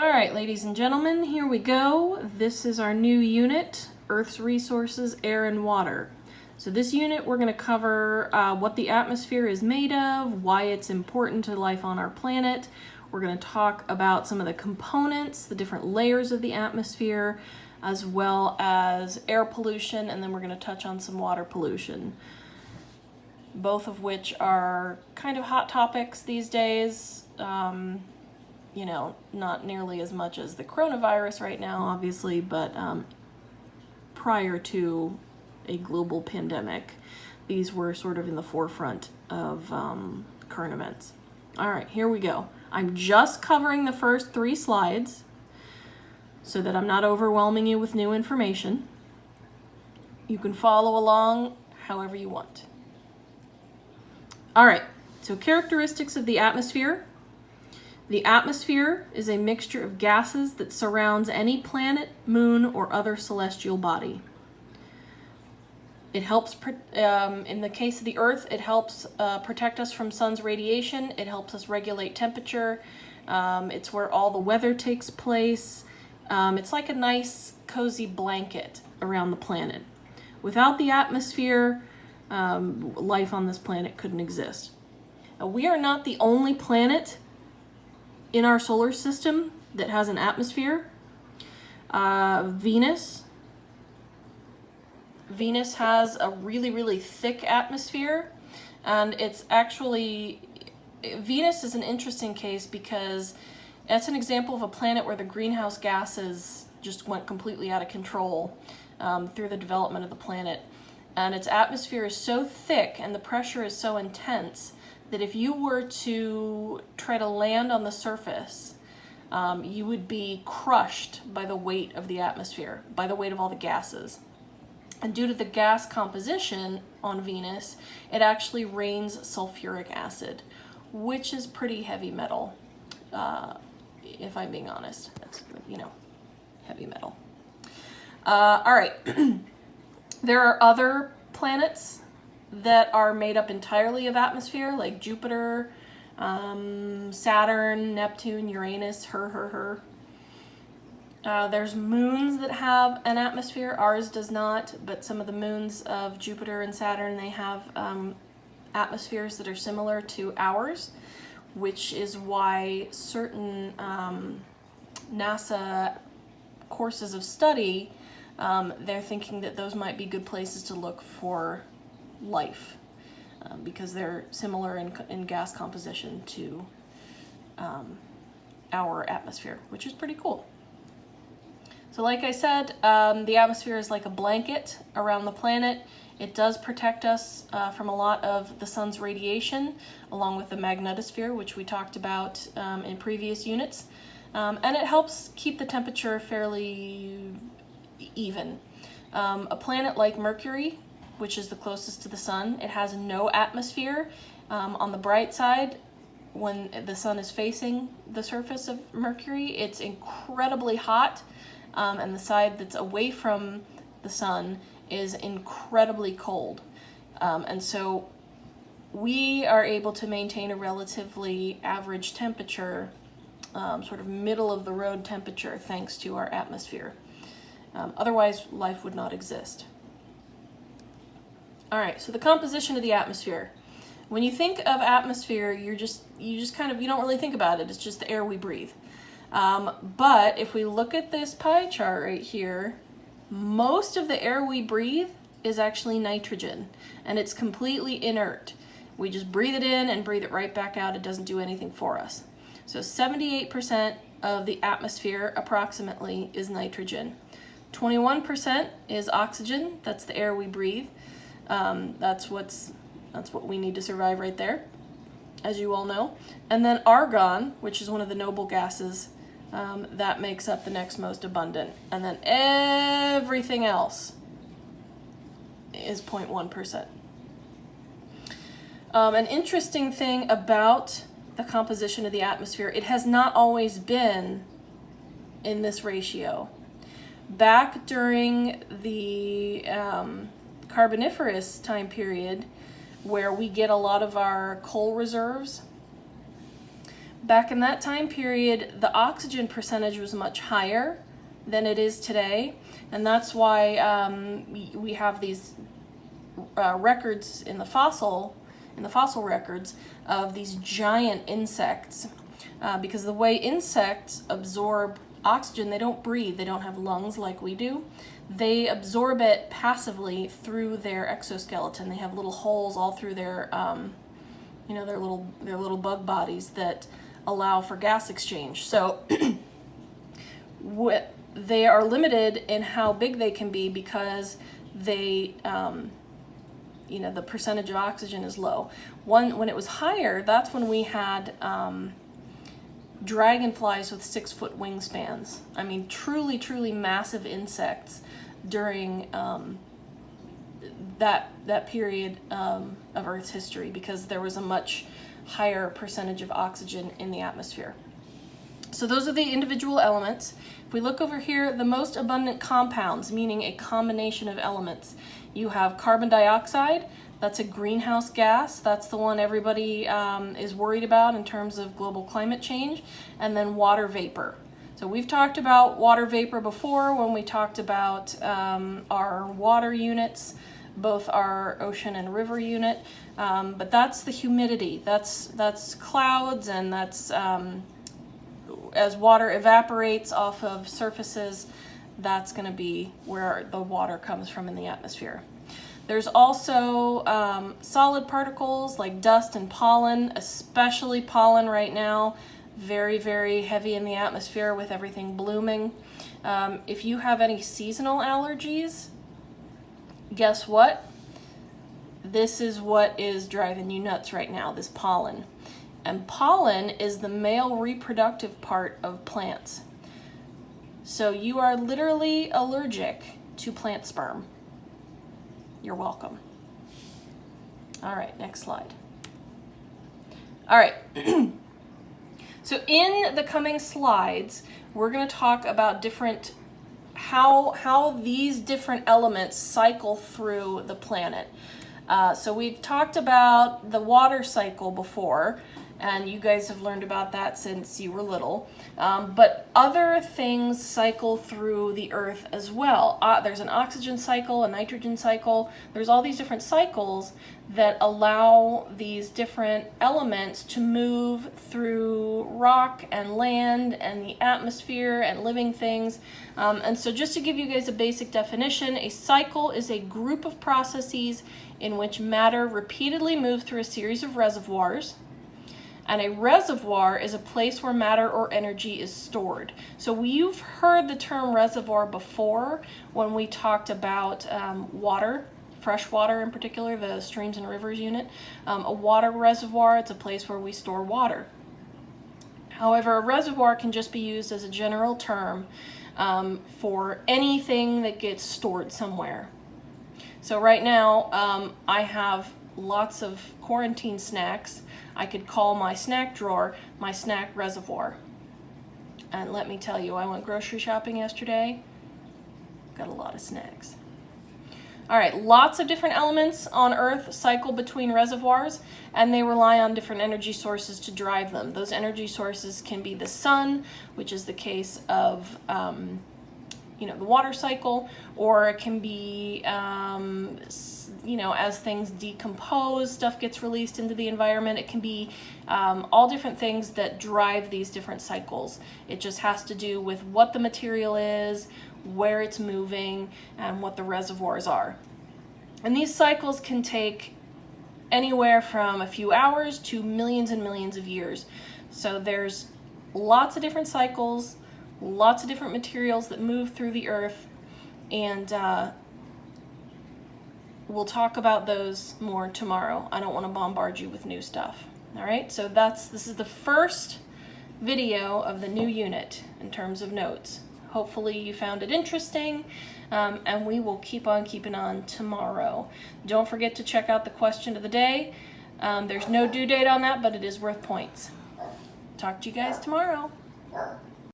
All right, ladies and gentlemen, here we go. This is our new unit, Earth's Resources, Air and Water. So this unit, we're going to cover what the atmosphere is made of, why it's important to life on our planet. We're going to talk about some of the components, the different layers of the atmosphere, as well as air pollution, and then we're going to touch on some water pollution, both of which are kind of hot topics these days. You know, not nearly as much as the coronavirus right now, obviously, but prior to a global pandemic, these were sort of in the forefront of current events. All right, here we go. I'm just covering the first 3 slides so that I'm not overwhelming you with new information. You can follow along however you want. All right, so characteristics of the atmosphere. The atmosphere is a mixture of gases that surrounds any planet, moon, or other celestial body. It helps, in the case of the Earth, it helps protect us from sun's radiation. It helps us regulate temperature. It's where all the weather takes place. It's like a nice, cozy blanket around the planet. Without the atmosphere, life on this planet couldn't exist. Now, we are not the only planet in our solar system that has an atmosphere. Venus has a really, really thick atmosphere, and it's actually, Venus is an interesting case because that's an example of a planet where the greenhouse gases just went completely out of control through the development of the planet. And its atmosphere is so thick and the pressure is so intense that if you were to try to land on the surface, you would be crushed by the weight of the atmosphere, by the weight of all the gases. And due to the gas composition on Venus, it actually rains sulfuric acid, which is pretty heavy metal, if I'm being honest. That's, you know, heavy metal. All right. There are other planets that are made up entirely of atmosphere, like Jupiter, Saturn, Neptune, Uranus, there's moons that have an atmosphere. Ours does not, but some of the moons of Jupiter and Saturn, they have atmospheres that are similar to ours, which is why certain NASA courses of study, they're thinking that those might be good places to look for life, because they're similar in gas composition to our atmosphere, which is pretty cool. So like I said, the atmosphere is like a blanket around the planet. It does protect us from a lot of the sun's radiation, along with the magnetosphere, which we talked about in previous units. And it helps keep the temperature fairly even. A planet like Mercury, which is the closest to the sun, it has no atmosphere. On the bright side, when the sun is facing the surface of Mercury, it's incredibly hot, and the side that's away from the sun is incredibly cold. And so we are able to maintain a relatively average temperature, sort of middle of the road temperature, thanks to our atmosphere. Otherwise, life would not exist. All right, so the composition of the atmosphere. When you think of atmosphere, you just kind of, you don't really think about it. It's just the air we breathe. But if we look at this pie chart right here, most of the air we breathe is actually nitrogen, and it's completely inert. We just breathe it in and breathe it right back out. It doesn't do anything for us. So 78% of the atmosphere approximately is nitrogen. 21% is oxygen. That's the air we breathe. That's what we need to survive right there, as you all know. And then argon, which is one of the noble gases, that makes up the next most abundant. And then everything else is 0.1%. An interesting thing about the composition of the atmosphere, it has not always been in this ratio. Back during the Carboniferous time period, where we get a lot of our coal reserves, Back in that time period, the oxygen percentage was much higher than it is today, and that's why we have these records in the fossil records of these giant insects, because the way insects absorb oxygen, they don't breathe, they don't have lungs like we do. They absorb it passively through their exoskeleton. They have little holes all through their their little bug bodies that allow for gas exchange. So they are limited in how big they can be because they the percentage of oxygen is low. When it was higher, that's when we had dragonflies with 6-foot wingspans. I mean, truly massive insects during that period of Earth's history, because there was a much higher percentage of oxygen in the atmosphere. So those are the individual elements. If we look over here, the most abundant compounds, meaning a combination of elements. You have carbon dioxide. That's a greenhouse gas. That's the one everybody is worried about in terms of global climate change. And then water vapor. So we've talked about water vapor before when we talked about our water units, both our ocean and river unit. But that's the humidity. That's clouds, and that's as water evaporates off of surfaces, that's going to be where the water comes from in the atmosphere. There's also solid particles like dust and pollen, especially pollen right now, very heavy in the atmosphere with everything blooming. If you have any seasonal allergies, guess what? This is what is driving you nuts right now, this pollen. And pollen is the male reproductive part of plants. So you are literally allergic to plant sperm. You're welcome. All right, next slide. All right. So in the coming slides, we're going to talk about how these different elements cycle through the planet. So we've talked about the water cycle before, and you guys have learned about that since you were little. But other things cycle through the Earth as well. There's an oxygen cycle, a nitrogen cycle. There's all these different cycles that allow these different elements to move through rock and land and the atmosphere and living things. And so just to give you guys a basic definition, a cycle is a group of processes in which matter repeatedly moves through a series of reservoirs. And a reservoir is a place where matter or energy is stored. So you've heard the term reservoir before when we talked about water, fresh water in particular, the streams and rivers unit. A water reservoir, it's a place where we store water. However, a reservoir can just be used as a general term for anything that gets stored somewhere. So right now, I have lots of quarantine snacks. I could call my snack drawer my snack reservoir. And let me tell you, I went grocery shopping yesterday, got a lot of snacks. All right, lots of different elements on Earth cycle between reservoirs, and they rely on different energy sources to drive them. Those energy sources can be the sun, which is the case of the water cycle, or it can be as things decompose, stuff gets released into the environment. It can be all different things that drive these different cycles. It just has to do with what the material is, where it's moving, and what the reservoirs are. And these cycles can take anywhere from a few hours to millions and millions of years. So there's lots of different cycles, lots of different materials that move through the Earth, and we'll talk about those more tomorrow. I don't want to bombard you with new stuff. All right, so this is the first video of the new unit in terms of notes. Hopefully you found it interesting, and we will keep on keeping on tomorrow. Don't forget to check out the question of the day. There's no due date on that, but it is worth points. Talk to you guys tomorrow.